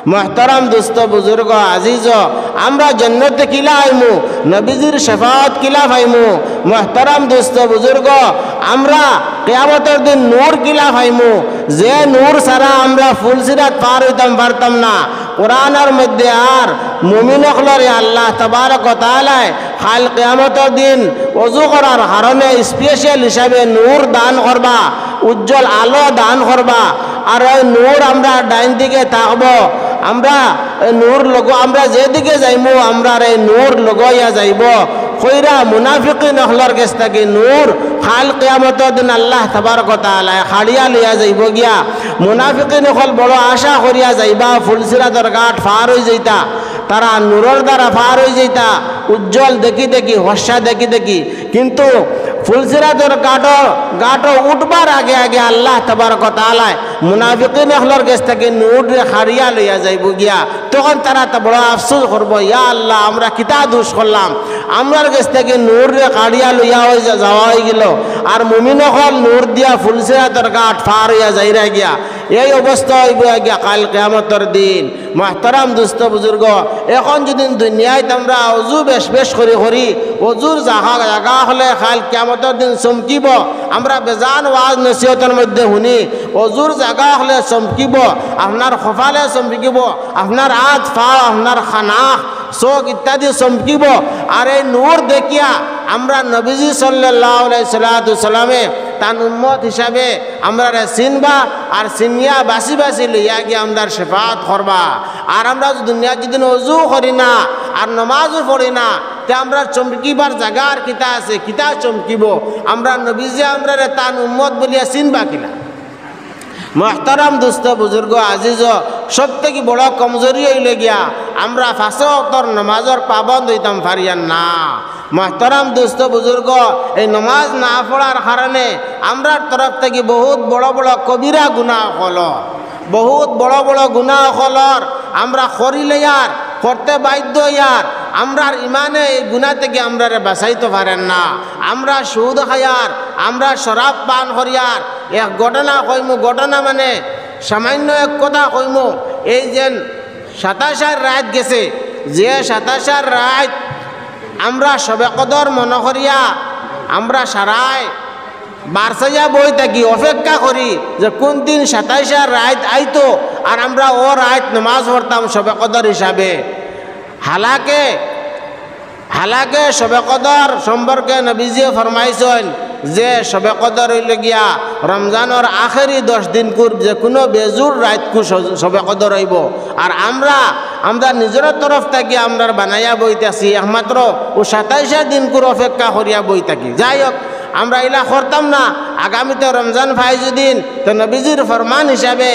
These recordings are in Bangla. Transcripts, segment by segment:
মোহতারাম দোস্ত বুজুর্গ আজিজ, আমরা জান্নাতে কিলা আইমু, নবীজির শাফাআত কিলা পাইমু। মোহতারাম দোস্ত বুজুর্গ, আমরা কিয়ামতের দিন নূর কিলা পাইমু, যে নূর ছাড়া আমরা ফুলসিরাত পার হইতাম পারতাম না। কোরআনের মধ্যে আর মুমিন হলরে আল্লাহ তাবারক ওয়া তাআলা কাল কিয়ামতের দিন ওযু করার কারণে স্পেশাল হিসাবে নূর দান করবা, উজ্জ্বল আলো দান করবা। আর ওই নূর আমরা ডাইন দিকে থাকবো, আমরা নূর আমরা যেদিকে যাইমু আমরা এই নূর লগইয়া যাইব। কইরা মুনাফিকিন হলর কাছ থেকে নূর কাল কিয়ামতের দিন আল্লাহ তাবারক ওয়া তাআলা খাড়িয়া লইয়া যাইব গিয়া। মুনাফিকিন হল বড় আশা করিয়া যাইবা ফুলসিরাতের ঘাট পার হয়ে যাইতা, তারা নূরের দ্বারা পার হয়ে যাইতা, উজ্জ্বল দেখি দেখি, হর্ষা দেখি দেখি। কিন্তু ফুলসিরাতের ঘাটও উঠবার আগে আগে আল্লাহ তাবারক ওয়া তাআলা মুনাফিকিন হলর কাছ থেকে নূর খাড়িয়া লইয়া যাইব গিয়া। তখন তারা তো বড় আফসোস করবো, ইয়া আল্লাহ আমরা কিতা দোষ করলাম, আমরার কাছ থেকে নূর কাড়িয়া লইয়া যাওয়া হয়ে গেল। আর মুমিন হল নূর দিয়া ফুলসিরাতের ঘাট পার হইয়া যাইরা গিয়া। এই অবস্থা হইব গিয়া কাল কিয়ামতের দিন। মোহতারাম দোস্ত বুজুর্গ, এখন যদি দুনিয়ায় আমরা অজু বেশ করি অজুর জায়গা হলে কাল কিয়ামতের দিন চমকিব। আমরা বেজান ওয়াজ নসিহতের মধ্যে শুনি অজুর জায়গা হলে চমকিব, আপনার কপালে চমকিব, আপনার হাত পা, আপনার খানাখ চোখ ইত্যাদি চমকিব। আর এই নূর দেখিয়া আমরা নবীজি সাল্লাল্লাহু আলাইহি সাল্লামে তার উম্মত হিসাবে আমরা চিনবা, আর চিনিয়া বাসি বাসি লইয়া গিয়ে আমরা শেফাত করবা। আর আমরা দুনিয়া যেদিন অজু করি না আর নমাজও পড়ি না, তে আমরা চমকিবার জায়গা আর কিতা আছে, কিতা চমকিব? আমরা নবীজি আমরা তার উম্মত বলিয়া চিনবা কিনা? মোহতারাম দোস্ত বুজুর্গ আজিজ, সব থেকে বড় কমজোরি হইলে গিয়া আমরা ফাঁসে অতর নমাজর পাবন্দ হইতাম পারিয়ান না। মোহতারাম দোস্ত বুজুর্গ, এই নমাজ না পড়ার কারণে আমরা তরফ থেকে বহুত বড় বড় কবিরা গুনাহ হল, বহুত বড় বড় গুনাহ হলর আমরা করিলে আর করতে বাধ্য ইয়ার। আমরার ইমানে এই গুনাহ থেকে আমরা বাঁচাইতে পারেন না। আমরা সুদ খাইয়ার, আমরা শরাব পান করিয়ার। এক ঘটনা কইমু, ঘটনা মানে সামান্য এক কথা কইমু। এই যে 27 রাত গেছে, যে 27 রাত আমরা সবে কদর মনে করিয়া আমরা সারায় বারসাইয়া বই থাকি, অপেক্ষা করি যে কোন দিন 27 রাত আইতো আর আমরা ও রাত নামাজ পড়তাম সবে কদর হিসাবে। হালাকে সবে কদর সম্পর্কে নবীজি ফরমাইছেন যে সবে কদর হইলে গিয়া রমজানের আখেরি 10 দিন কুর যে কোনো বেজুর রাত কু সবে কদর হইব। আর আমরা নিজের তরফ থেকে আমরা বানাইয়া বইতেছি একমাত্র ও 27 দিন কুর অপেক্ষা করিয়া বই থাকি। যাই হোক, আমরা ইলা করতাম না। আগামীতে রমজান ফাইজুদ্দিন তো নবীজির ফরমান হিসাবে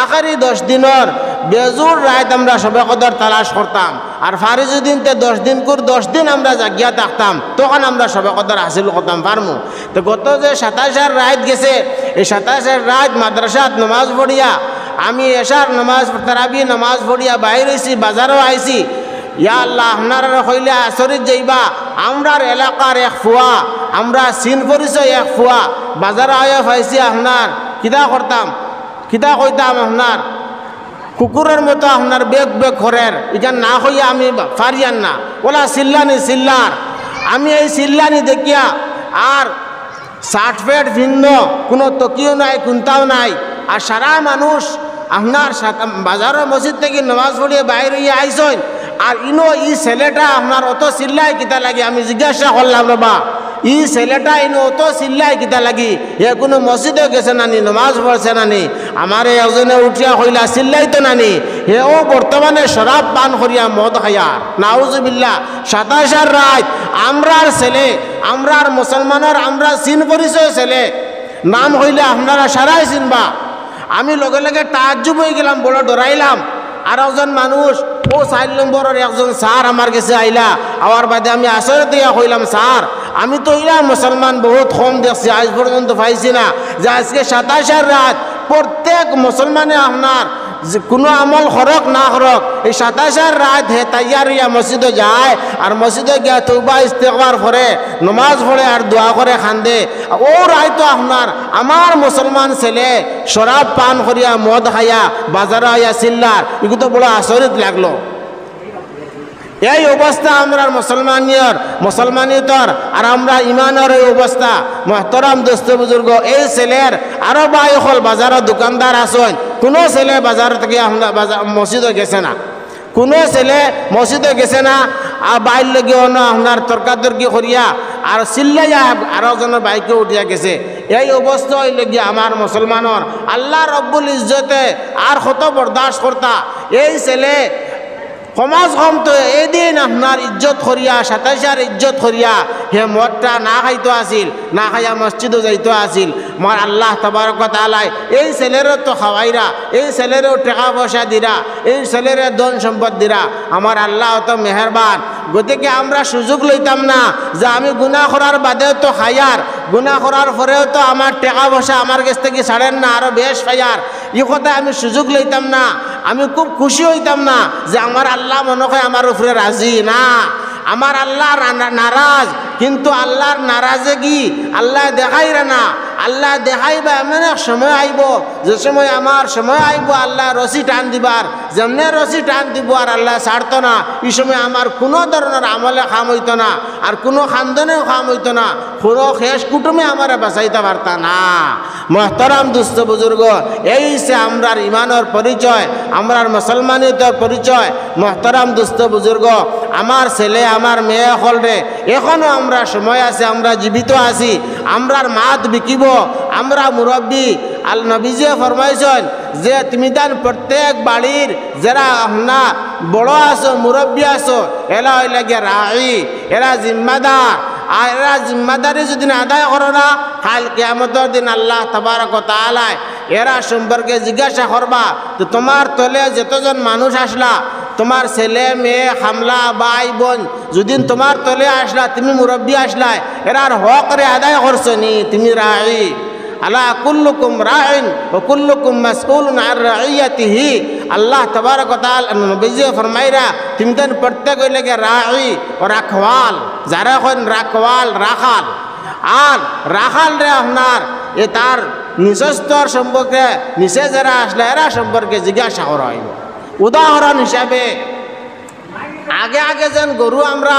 আখেরি 10 দিনের বেজুর রাত আমরা সবে কদর তালাশ করতাম। আর ফারিজুদ্দিন তে 10 দিন কুর 10 দিন আমরা জাগিয়া থাকতাম, তখন আমরা সবে কদর হাসিল করতাম পারমু। তো গত যে 27 রাত গেছে, এই 27 রাত মাদ্রাসাত নমাজ পড়িয়া আমি এশার নমাজ তারাবি নমাজ পড়িয়া বাইর হয়েছি, বাজারও আইছি। ইয়া আল্লাহ, আপনারা কইলে আচরিত যাইবা, আমরার এলাকার এক ফুয়া, আমরা চিন পরিচয় এক ফুয়া বাজার আয়া পাইছি। আপনার কিতা করতাম, কিতা কইতাম, আপনার কুকুরের মতো আপনার বেগ ঘরের এখান না হইয়া আমি পারিয়ান না, ওলা চিল্লার। আমি এই চিল্লানি দেখিয়া আর শার্ট প্যান্ট ভিন্ন, কোনো তকিও নাই, কুন্তাও নাই। আর সারা মানুষ আপনার বাজারের মসজিদ থেকে নামাজ পড়িয়ে বাইর হইয়া আইসন। আর ই ছেলেটা আপনার অত চিল্লাই কিতা লাগি? আমি জিজ্ঞাসা করলাম, বাবা ই ছেলেটা অত চিল্লাই কিতা লাগি? এ কোনো মসজিদে গেছে নানি, নমাজ পড়ছে নানি? আমার একজনে উঠিয়া কইলা, চিল্লাই তো নানি, হেও বর্তমানে শরাব পান করিয়া মদ খাইয়া। নাউজুবিল্লাহ। 27 রাত আমরার ছেলে, আমরার মুসলমানের আমরা চিন পরিচয় ছেলে, নাম হইলে আপনারা সারাই চিনবা। আমি লগে লগে তাজ্জুব হয়ে গেলাম, বড় ডরাইলাম। আর একজন মানুষ, ও 4 নম্বরের একজন স্যার আমার কাছে আইলা, আওয়ার বাদে আমি আশ্চর্য দিয়া কইলাম, স্যার আমি তো ইরা মুসলমান বহুত কম দেখছি, আজ পর্যন্ত পাইছি না যে আজকে 27 রাত প্রত্যেক মুসলমানে আপনার যে কোনো আমল হরক না হরক এই 27 রাত হে তৈয়ার হইয়া মসজিদে যায় আর মসজিদে গিয়া তওবা ইস্তেগফার করে নামাজ পড়ে আর দোয়া করে খান্দে ও রায় তো আপনার আমার মুসলমান ছেলে শরাব পান করিয়া মদ খাইয়া বাজারে আইয়া চিল্লার এগুলো তো বড় আচরিত লাগলো। এই অবস্থা আমরা মুসলমানিয়তর আর আমরা ইমানের এই অবস্থা। মোহতরম দোস্ত বুজুর্গ, এই ছেলের আরো ভাই হল বাজারের দোকানদার আছেন, কোনো ছেলে বাজার থেকে মসজিদে গেছে না, কোনো ছেলে মসজিদে গেছে না, আর বাইর লগিও না আপনার তর্কাতর্কি করিয়া আর চিল্লাইয়া আরো জনের বাইকে উঠিয়া গেছে। এই অবস্থা হইলে গিয়ে আমার মুসলমানের আল্লাহ রব্বুল ইজ্জতে আর কত বরদাস্ত করতা। এই ছেলে সমাজ কম তো এদিন আপনার ইজ্জত করিয়া 27 ইজ্জত করিয়া হে মদটা না খাইতো আসিল, না খাইয়া মসজিদও যাইতো আসিল। আমার আল্লাহ তাবারক ওয়া তাআলা এই ছেলেরও তো খাওয়াইরা, এই ছেলেরও টাকা পয়সা দিরা, এই ছেলের ধন সম্পদ দিরা। আমার আল্লাহ তো মেহেরবান। গতিকে আমরা সুযোগ লইতাম না যে আমি গুনাহ করার বাদেও তো খাইয়ার, গুনাহ করার পরেও তো আমার টাকা পয়সা আমার কাছ থেকে ছাড়েন না, আরো বেশ খাইয়ার, এই কথা আমি সুযোগ লইতাম না। আমি খুব খুশি হইতাম না যে আমার আল্লাহ মনে হয় আমার উপরে রাজি না, আমার আল্লাহ নারাজ। কিন্তু আল্লাহর নারাজে কি আল্লাহ দেখাইরা না, আল্লাহ দেখাইবা এমন এক সময় আইব যে সময় আমার সময় আইব আল্লাহ রশি টান দিবার, যেমনে রশি টান দিব আর আল্লাহ ছাড়তো না। এই সময় আমার কোনো ধরনের আমলে খাম হইতো না, আর কোনো খান্দনেও খাম হইতো না, কোনো শেষ কুটুমে আমার বাঁচাইতে পারতা না। মোহতরম দুস্থ বুজুর্গ, এই সে আমরার ইমানের পরিচয়, আমরার মুসলমানিয়তের পরিচয়। মোহতরম দুস্থ বুজুর্গ, আমার ছেলে আমার মেয়ে হল রে এখনো আমরা সময় আছে, আমরা জীবিত আছি, আমরার মাত বিকিব, আমরা মুরব্বী। আল নবীজি ফরমাইছেন যে তুমি তান প্রত্যেক বাড়ির যারা না বড় আছো মুরব্বী আছো এরা হইলে গিয়ে রাই, এরা জিম্মাদার। আর এরা জিম্মাদারি যদি আদায় করো না, কাল কিয়ামতের দিন আল্লাহ তাবারক ওয়া তাআলা এরা সম্পর্কে জিজ্ঞাসা করবা তো তোমার তলে যতজন মানুষ আসলা, তোমার ছেলে মেয়ে হামলা ভাই বোন যদি তোমার তলে আসলা, তুমি মুরব্বী আসলা, এরার হক রে আদায় করছো নি? তুমি রাই। আলা কুল্লুকুম রাইন ওয়া কুল্লুকুম মাসউলুন আন রাইয়াতিহি। আল্লাহ তাবারক ওয়া তাআলা নবীজি ফরমাইরা তুমি দেন প্রত্যেক হইলে গিয়ে রাই ও রাখওয়াল, যারা এখন রাখওয়াল রাখাল। আর রাখাল রে আপনার এ তার নিজস্তর সম্পর্কে নিচে যারা আসলে এরা সম্পর্কে জিজ্ঞাসা করা হইব। উদাহরণ হিসাবে আগে আগে যেন গরু আমরা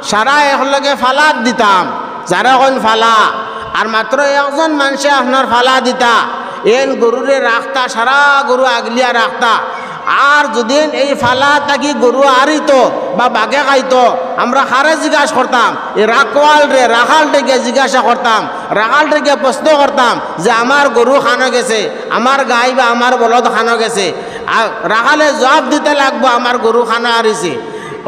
সারা একলগে ফালাত দিতাম, যারা এখন ফালা আর মাত্র একজন মানুষে আপনার ফালা দিতা, এন গরুরে রাখতা, সারা গরু আগলিয়া রাখতা। আর যদি এই ফালা থাকি গরু আরিত বা বাঘে খাইতো, আমরা খারে জিজ্ঞাসা করতাম, এই রাখওয়াল রে রাখালটাকে জিজ্ঞাসা করতাম, রাখালটাকে প্রশ্ন করতাম যে আমার গরু খানো গেছে, আমার গাই বা আমার বলদ খানো গেছে। আর রাখালে জবাব দিতে লাগবো আমার গরু খানো আরিছে।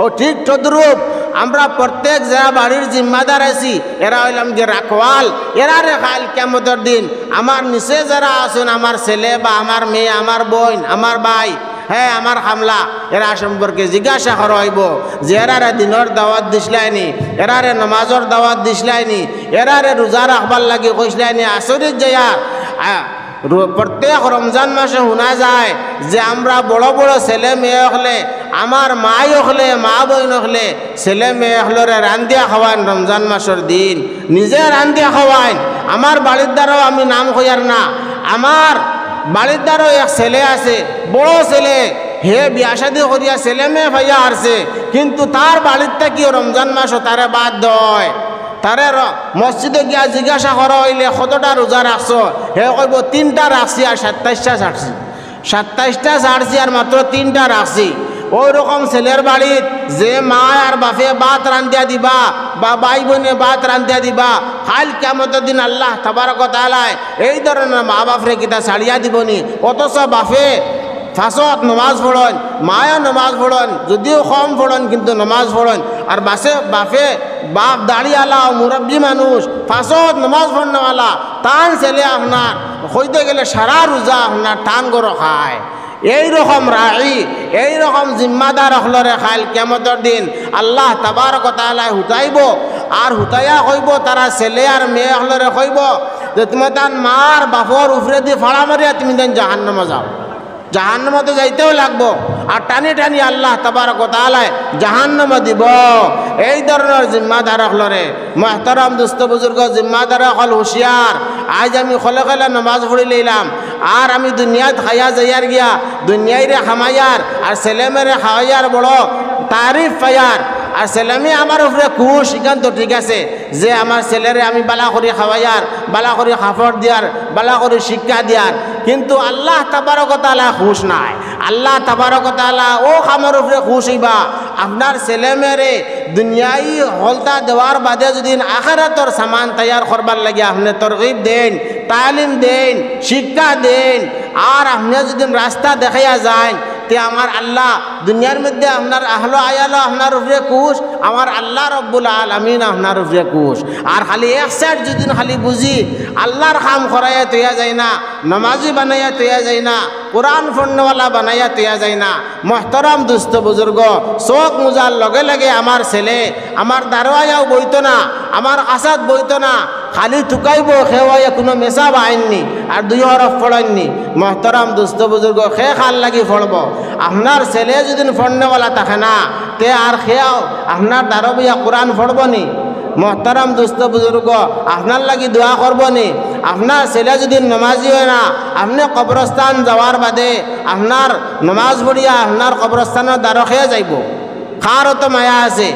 ও ঠিক তদ্রূপ আমরা প্রত্যেক যারা বাড়ির জিম্মাদার আছি এরা হইলাম যে রাখওয়াল, এরা রে খাল কিয়ামতের দিন আমার নিচে যারা আছেন, আমার ছেলে বা আমার মেয়ে, আমার বোন, আমার ভাই, হ্যাঁ আমার হামলা, এরা সম্পর্কে জিজ্ঞাসা করা হইব যে এরারে দিনের দাওয়াত দিসলাইনি, এরারে নমাজর দাওয়াত দিসলাইনি, এরারে রোজা রাখবার লাগি কইসলাইনি। আচরিত যাইয়া প্রত্যেক রমজান মাসে শোনা যায় যে আমরা বড় বড় ছেলে মেয়ে হলে, আমার মাই হলে, মা বইন হলে, ছেলে মেয়ে হলরে রান্ধিয়া খাওয়ান রমজান মাসের দিন, নিজে রান্ধিয়া খাওয়াইন। আমার বাড়ির দ্বারাও আমি নাম কইয়ার না, আমার বাড়ির দ্বারাও এক ছেলে আছে, বড় ছেলে, হে বিয়া শাদি করিয়া ছেলে মেয়ে ভাইয়া আসছে, কিন্তু তার বাড়ির থেকে রমজান মাসও তারে বাদ দেয়। তারে মসজিদে গিয়া জিজ্ঞাসা করা হইলে কতটা রোজা রাখছো, হে কইব 3টা রাখছি আর 27টা ছাড়ছি, 27টা ছাড়ছি আর মাত্র 3টা রাখছি। ওই রকম ছেলের বাড়িত যে মা আর বাপে ভাত রান্ধিয়া দিবা বা ভাই বোনে ভাত রান্ধিয়া দিবা, কাল কিয়ামতের দিন আল্লাহ তাবারক ওয়া তাআলা এই ধরনের মা বাপরে কিতা ছাড়িয়া দিবনি। অথচ বাপে ফাঁসত নমাজ পড়ন, মায়া নমাজ পড়ন, যদিও কম পড়ন কিন্তু নমাজ পড়ন। আর বাপে বাপ দাড়িওয়ালা মুরব্বী মানুষ, ফাঁসত নমাজ পড়নেওয়ালা, টান ছেলে আপনার হইতে গেলে সারা রোজা আপনার টান করে খায়। এইরকম রাই, এইরকম জিম্মাদার হলরে খাইল কিয়ামতের দিন আল্লাহ তাবারক ওয়া তাআলা হুতাইব। আর হুতাইয়া কইব তারা ছেলে আর মেয়ে হলরে কইব যে তুমি তার মার বাপর উফরে দিয়ে ফাড়া মারিয়া তুমি দেন জাহান্নামে যাও, জাহান্নামে যাইতেও লাগবো আর টানি টানি আল্লাহ তাবারক ওয়া তাআলা জাহান্নামে দিব। এই ধরনের জিম্মাদার হলরে মুহতারাম দোস্ত বুজুর্গ, জিম্মাদার হল হুঁশিয়ার। আজ আমি খলে খলে নামাজ পড়ি লইলাম আর আমি দুনিয়াত খাইয়া যাইয়ার গিয়া দুনিয়াইরে খামাইয়ার আর ছেলেমেরে খাওয়াইয়ার বড় তারিফ পাইয়ার আর ছেলেমে আমার উপরে খুশ, ইখান তো ঠিক আছে যে আমার ছেলেরে আমি বালা করি খাওয়াইয়ার, বালা করি খাফড় দিয়ার, বালা করি শিক্ষা দিয়ার, কিন্তু আল্লাহ তাবারক ওয়া তাআলা খুশ নাই। আল্লাহ তাবারক ওয়া তাআলা ও খামের উপরে খুশ হইবা আপনার ছেলেমেরে দুনিয়াই হলতা দেওয়ার বাদে যদি আখিরাতর সামান তৈয়ার করবার লাগে আপনি তরগিব দেন, তালিম দেন, শিক্ষা দেন আর আপনি যদি রাস্তা দেখাইয়া যায় তে আমার আল্লাহ দুনিয়ার মধ্যে আপনার আহলো আয়ালো আপনার উপরে খুশ, আমার আল্লাহ রব্বুল আলামিন আপনার উপরে খুশ। আর খালি এক সাইড যদি খালি বুঝি আল্লাহর কাম করাইয়া তৈয়া যায় না, নামাজি বানাইয়া তৈয়া যায় না, কোরআন পড়নেওয়ালা বানাইয়া তৈয়া যায় না। মোহতারাম দুস্থ বুজুর্গ, চোখ মুজার লগে লগে আমার ছেলে আমার দারোয়াও বইতো না, আমার আসাদ বইতো না, খালি টুকাইব খেওয়াইয়া কোনো মেসাব আইননি আর দুই হরফ পড়াইননি। মোহতারাম দুস্থ বুজুর্গ, খে খাল লাগি পড়ব। আপনার ছেলে যদি পড়নেওয়ালা থাকে না তে আর খেয়াও আপনার দারোয়া কোরআন পড়ব নি? মোহতারাম দুস্থ বুজুর্গ, আপনার লাগি দোয়া করব নি? আপনার ছেলে যদি নমাজি হয় না আপনি কবরস্থান যাওয়ার বাদে আপনার নমাজ পড়িয়া আপনার কবরস্থানের দ্বারা খেয়ে যাইব। কারও তো মায়া আছে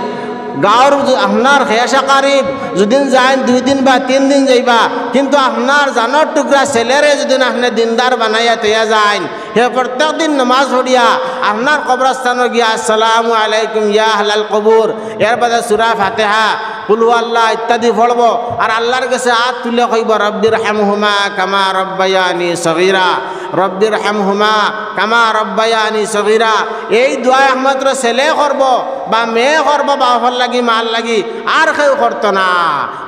গাঁর আপনার খেয়াশা কারিব যদি যায় 2 দিন বা 3 দিন যাইবা, কিন্তু আপনার জানোর টুকরা ছেলেরে যদি আপনি দিনদার বানাইয়া তৈয়া যায় হে প্রত্যেক দিন নামাজ পড়িয়া আপনার কবরস্থানে গিয়া আসসালামু আলাইকুম ইয়া আহলাল কবুর এর বাদে সূরা ফাতিহা কুল আল্লাহ ইত্যাদি পড়ব আর আল্লাহর কাছে হাত তুলে কইব রব্বির হামহুমা কামা রব্বায়ানি সগীরা, রব্বির হামহুমা কামা রব্বায়ানি সগীরা। এই দোয়া একমাত্র ছেলে করব বা মেয়ে করব বাবার লাগি মার লাগি আর কেউ করতো না।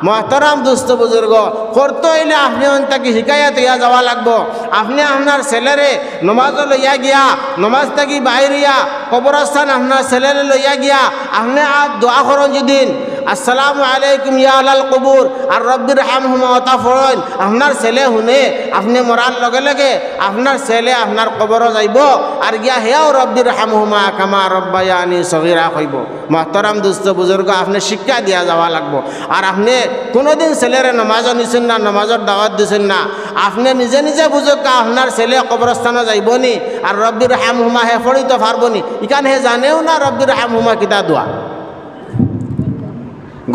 মোহতারাম দুস্থ বুজুর্গ, করতে হইলে আপনি তাকে শিকাইয়া তৈয়া যাওয়া লাগবো। আপনি আপনার ছেলেরে নমাজ লইয়া গিয়া নমাজ থাকি বাইরিয়া কবরস্থান আপনার ছেলেরে লইয়া গিয়া আপনি আর দোয়া করেন যেদিন আসসালামু আলাইকুম ইয়া আহলাল কবুর আর রব্বির হামহুমা ওয়া পড়েন, আপনার ছেলে শুনে আপনি মরার লগে লগে আপনার ছেলে আপনার কবর যাইব আর গিয়া হেয়াও রব্বির হামহুমা কামা রব্বায়ানি সগীরা কইব। মোহতারাম দুস্থ বুজুর্গ, আপনি শিক্ষা দিয়া যাওয়া লাগবো। আর আপনি কোনোদিন ছেলেরে নমাজও নিছেন না, নমাজের দাওয়াত দিছেন না, আপনি নিজে নিজে বুঝুক আপনার ছেলে কবরস্থানে যাইব নি আর রব্বির হামহুমা হে পড়িতে পারব নি? ইখান হে জানেও না রব্বির হামহুমা কিতা দোয়া।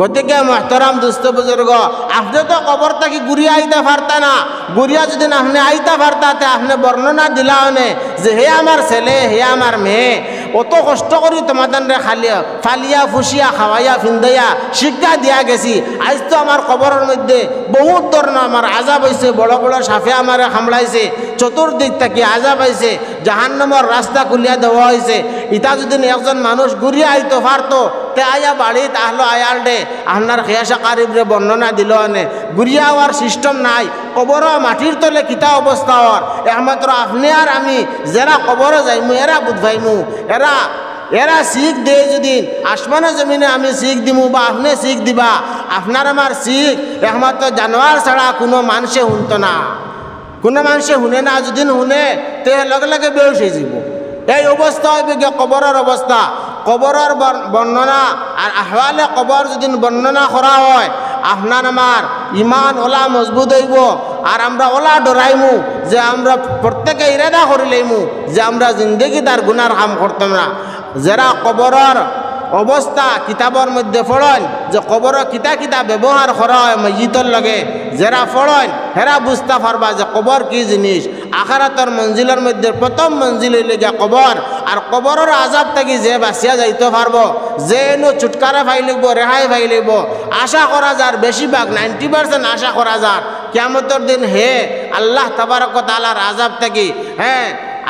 গতিকে মোহতারাম দুস্থ বুজুর্গ, আপনি তো কবর থেকে ঘুরিয়া আইতে পারতা না। ঘুরিয়া যদি আপনি আইতে পারতাতে আপনি বর্ণনা দিলা হনে যে হে আমার ছেলে হে আমার মেয়ে অত কষ্ট করি তোমাদের খালিয়া ফালিয়া ফুসিয়া খাওয়াইয়া ফিন্দাইয়া শিক্ষা দিয়া গেছি, আজ তো আমার কবরের মধ্যে বহুত ধরনের আমার আজাব হয়েছে, বড় বড় সাফে আমার খামড়াইছে, চতুর্দিক থেকে আজাব হয়েছে, জাহান্নামের রাস্তা খুলিয়া দেওয়া হয়েছে। ইটা যদি একজন মানুষ ঘুরিয়া আইতে পারতো তে আয়া বাড়িত আহলো আয়াল ডে আপনার খেয়াশা কারিবরে বর্ণনা দিল আনে। ঘুরিয়া হওয়ার সিস্টেম নাই, কবর মাটির তলে কিতা অবস্থা হওয়ার একমাত্র আপনি আর আমি যারা কবরে যাইমু এরা বুঝবাইমু। এরা শিখ দে যদি আসমানে জমিনে আমি শিখ দিমু বা আপনি শিখ দিবা, আপনার আমার শিখ একমাত্র জানোয়ার ছাড়া কোনো মানুষে শুনতো না, কোনো মানুষে শুনে না। যদি শুনে তে লগে লগে বেউস হয়ে যাব। এই অবস্থা হইবে গিয়ে কবরের অবস্থা। কবরের বর্ণনা আর আহওয়ালে কবর যদি বর্ণনা করা হয় আপনার আমার ইমান ওলা মজবুত হইব আর আমরা ওলা ডরাইমু যে আমরা প্রত্যেকে ইরাদা করি লইমু যে আমরা জিন্দগি তার গুনার কাম করতাম না। যারা কবরের অবস্থা কিতাবের মধ্যে পড়েন যে কবর কিতা কিতা ব্যবহার করা হয় মসজিদের লগে, যারা পড়েন হেরা বুঝতে পারবা যে কবর কি জিনিস। আখিরাতের মঞ্জিলের মধ্যে প্রথম মঞ্জিল হইলে গিয়া কবর। আর কবরের আজাব থেকে যে বাঁচিয়া যাইতে পারবো, যে এনো ছুটকারা পাই লিখব, রেহাই পাই লিখব, আশা করা যার বেশিরভাগ 90% আশা করা যার কিয়ামতের দিন হে আল্লাহ তাবারক ওয়া তাআলার আজাব থেকে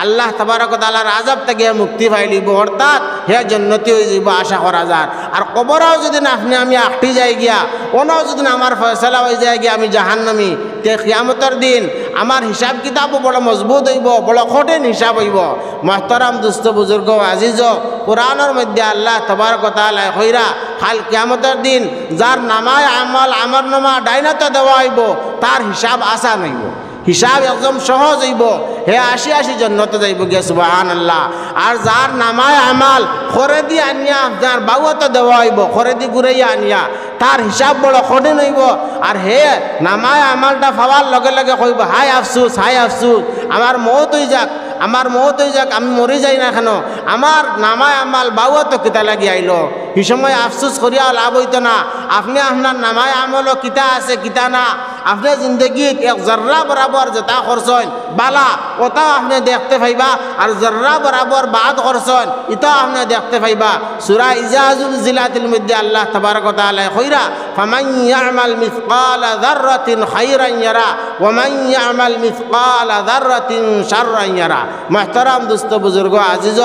আল্লাহ তাবারক ওয়া তাআলার আযাব থেকে মুক্তি পাইলিব, অর্থাৎ হে জান্নাতি হয়ে যাব আশা করা যায়। আর কবরেও যদি আপনি আমি আটটি যাই গিয়া ওনাও যদি আমার ফয়সালা হয়ে যায় গিয়া আমি জাহান্নামী, তে কিয়ামতের দিন আমার হিসাব কিতাবও বড় মজবুত হইব, বড় কঠিন হিসাব হইব। মুহতারাম দুস্থ বুজুর্গ আজিজ, কোরআনের মধ্যে আল্লাহ তাবারক ওয়া তাআলা কইরা কাল কিয়ামতের দিন যার নামায় আমল আমার নামা ডাইনাতে দেওয়া হইব তার হিসাব আসান হইব। হিসাব একদম সহজ হইব, হে আসি আসি জান্নাতে যাইব গিয়া সুবহানাল্লাহ। আর যার নামায় আমাল খরে দি আনিয়া যার বাউতে দেওয়া হইব, খরে দি ঘুরাইয়া আনিয়া তার হিসাব বড় কঠিন হইব। আর হে নামায় আমালটা পাওয়ার লগে লগে কইব হাই আফসুস, হাই আফসুস, আমার মৌত হয়ে যাক, আমার মৌত হয়ে যাক, আমি মরি যাই না কেন, আমার নামায় আমাল বাউত কিতা লাগি আইলো। এই সময় আফসুস করিয়া লাভ হইতো না। আপনি আপনার নামায় আমলও কিতা আছে কিতা না, আপনি জিন্দগিত এক জর্রা বরাবর যেটা করছেন বালা ওটাও আপনি দেখতে পাইবা, আর জর্রা বরাবর বাদ করছেন এটাও আপনি দেখতে পাইবা। সূরা ইজাজুল জিলাতিল মধ্যে আল্লাহ তাবারক ওয়া তাআলা কইরা ফামান ইয়ামাল মিসকালা যাররাতিন খায়রান ইয়ারা ওয়া মান ইয়ামাল মিসকালা যাররাতিন শাররান ইয়ারা। মুহতারাম দোস্ত বুজুর্গ আজিজ,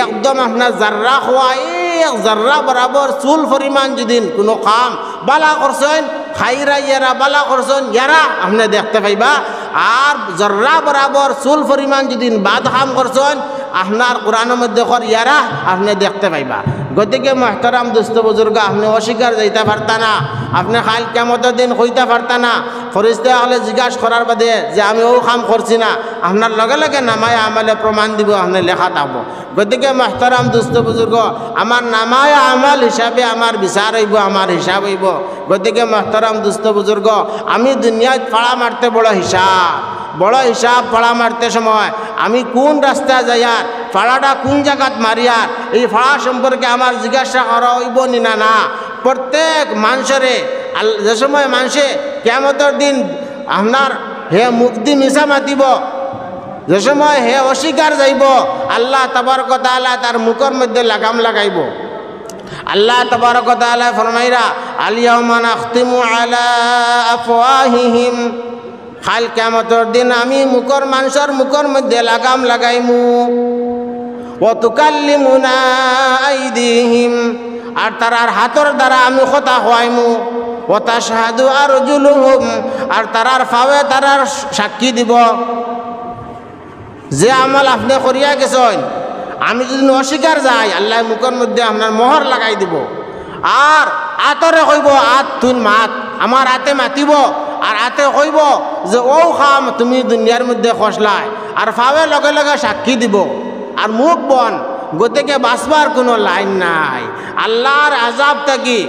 একদম আপনার জর্রা খোয়া এক জর্রা বরাবর চুল পরিমাণ যদি কোনো কাম বালা করছেন খাইরা ইয়ারা বালা করছেন ইয়ারা আপনি দেখতে পাইবা। আর জর্রা বরাবর চুল পরিমাণ যদি বাদ কাম করছেন আপনার কোরআনের মধ্যে কর ইয়ারা আপনি দেখতে পাইবা। গতিকে মুহতারাম দোস্ত বুজুর্গ আপনি অস্বীকার যাইতে পারতা না, আপনি খাল কিয়ামতের দিন কইতে পারতা না। ফরিস্তা হলে জিজ্ঞাসা করার বাদে যে আমি ও কাম করছি না, আপনার লগে লগে নামায় আমালে প্রমাণ দিব, আপনি লেখা থাকবো। গতিকে মুহতারাম দোস্ত বুজুর্গ আমার নামায় আমাল হিসাবে আমার বিচার হইব, আমার হিসাব হইব। গতিকে মুহতারাম দোস্ত বুজুর্গ আমি দুনিয়ায় ফাড়া মারতে বড় হিসাব ফাড়া মারতে সময় আমি কোন রাস্তা যাইয়ার ফাড়াটা কোন জায়গাত মারিয়ার এই ফাড়া সম্পর্কে আমার জিজ্ঞাসা করা হইব না না। প্রত্যেক মানুষরে যে সময় মানুষে কিয়ামতের দিন আপনার হে মুক্তি মিশা মাতিব, যে সময় হে অস্বীকার যাইব, আল্লাহ তাবারক ওয়া তাআলা তার মুখের মধ্যে লাগাম লাগাইব। আল্লাহ তাবারক ওয়া তাআলা ফরমাইরা আল ইয়াউমা নাখতিমু আলা আফওয়াহিহিম, কাল কিয়ামতের দিন আমি মুখর মানুষের মুখের মধ্যে লাগাম লাগাইমু। ওয়া তুকাল্লিমুনা আইদিহিম, আর তারার হাতর দ্বারা আমি কথা খোয়াইমু। ওয়া তাশহাদু আরজুলুহুম, আর তারার ফাওয়ে তারার সাক্ষী দিব। যে আমল আপনি করিয়া গেছেন আমি যদি অস্বীকার যাই আল্লাহ মুখের মধ্যে আপনার মোহর লাগাই দিব। আর আতরে কইব আত তুই মাত, আমার হাতে মাতিব আর হাতে কইব যে ও খাম তুমি দুনিয়ার মধ্যে খসলাই, আর ফাওয়ে লগে লগে সাক্ষী দিব আর মুখ বন। গতিকে বাঁচবার কোনো লাইন নাই। আল্লাহর আজাব থাকি,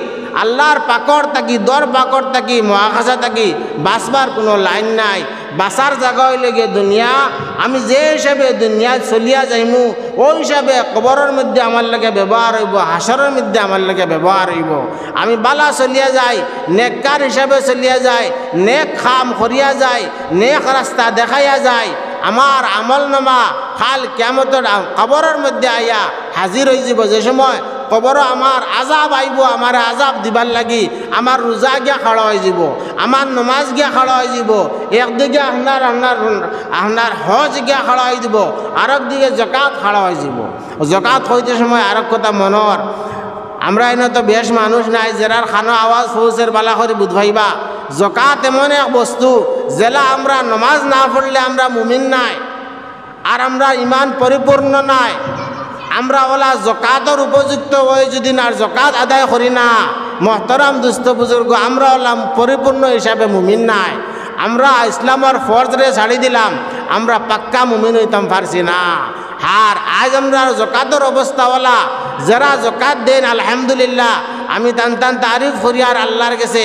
আল্লাহর পাকড় থাকি, দর পাকড় থাকি, মহাকাশা থাকি বাঁচবার কোনো লাইন নাই। বাঁচার জায়গা হইলে গিয়ে দুনিয়া। আমি যে হিসাবে দুনিয়ায় চলিয়া যাইমু ওই হিসাবে কবরের মধ্যে আমার লাগে ব্যবহার হইব, হাসরের মধ্যে আমার লাগে ব্যবহার হইব। আমি বালা চলিয়া যাই, নেককার হিসাবে চলিয়া যাই, নেক খাম করিয়া যাই, নেক রাস্তা দেখাইয়া যায়, আমার আমল নামা কাল কিয়ামতের কবরের মধ্যে আইয়া হাজির হয়ে যাব। যে সময় কবর আমার আজাব আইব, আমার আজাব দিবার লাগি আমার রোজা গিয়া খাড়া হয়ে যাব, আমার নমাজ গিয়া খাড়া হয়ে যাব, একদিকে আপনার হজ গিয়া খাড়া হয়ে যাব, আর একদিকে জাকাত খাড়া হয়ে যাব। জাকাত হইতে সময় আর এক কথা মনর, আমরা এনে তো বেশ মানুষ নাই যারার খানো আওয়াজ পৌঁছের বালা করে বুধভাইবা। জাকাত এমন এক বস্তু যেলা আমরা নমাজ না পড়লে আমরা মুমিন নাই, আর আমরা ইমান পরিপূর্ণ নাই। আমরা ওলা জাকাতের উপযুক্ত হয়ে যদি না জাকাত আদায় করি না, মুহতারাম দোস্ত বুজুর্গ আমরা ওলা পরিপূর্ণ হিসাবে মুমিন নাই। আমরা ইসলামের ফরজরে ছাড়ি দিলাম, আমরা পাক্কা মুমিন হইতাম পারছি না। আর আজ আমরা জাকাতের অবস্থাওয়ালা যারা জাকাত দেন আলহামদুলিল্লাহ, আমি টান টান তারিফ করি আর আল্লাহর কাছে।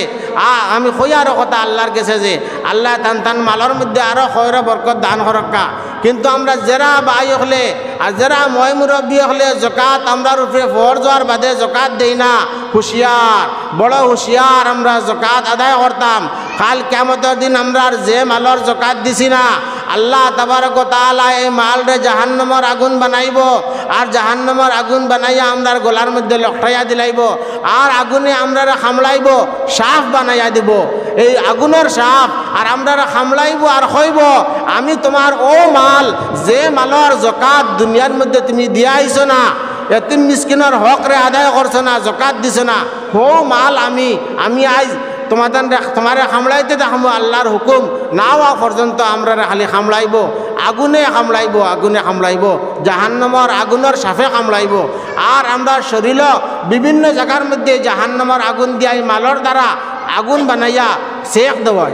আমি কই আরো কথা আল্লাহর কাছে যে আল্লাহ টান টান মালর মধ্যে আরো খয়র বরকত দান করক্কা। কিন্তু আমরা যারা ভাই হলে আর যারা মই মুরব্বী হলে জাকাত আমরা উপরে ফরজ হওয়ার বাদে জাকাত দেই না, হুঁশিয়ার বড় হুঁশিয়ার আমরা জাকাত আদায় করতাম। কাল কিয়ামতের দিন আমরা যে মালর জাকাত দিছি না, আল্লাহ তাবারক ওয়া তাআলা এই মালরে জাহান্নামের আগুন বানাইব, আর জাহান্নামের আগুন বানাইয়া আমরার গলার মধ্যে লকটাইয়া দিলাইব, আর আগুনে আমরারা খামলাইব, সাফ বানাইয়া দিব এই আগুনের সাফ, আর আমরারা খামলাইব আর কইব আমি তোমার ও মাল যে মালর জাকাত দুনিয়ার মধ্যে তুমি দিয়া আইছো না, এতিম মিসকিনের হক রে আদায় করছো না, জাকাত দিছো না, ও মাল আমি আজ তোমারে খামলাইতে দেখাবো। আল্লাহর হুকুম না হওয়া পর্যন্ত আমরা খালি খামলাইব, আগুনে খামলাইব, জাহান্নামের আগুনের সাফে খামলাইব। আর আমরা শরীর বিভিন্ন জায়গার মধ্যে জাহান্নামের আগুন দিয়া মালর দ্বারা আগুন বানাইয়া শেখ দেওয়া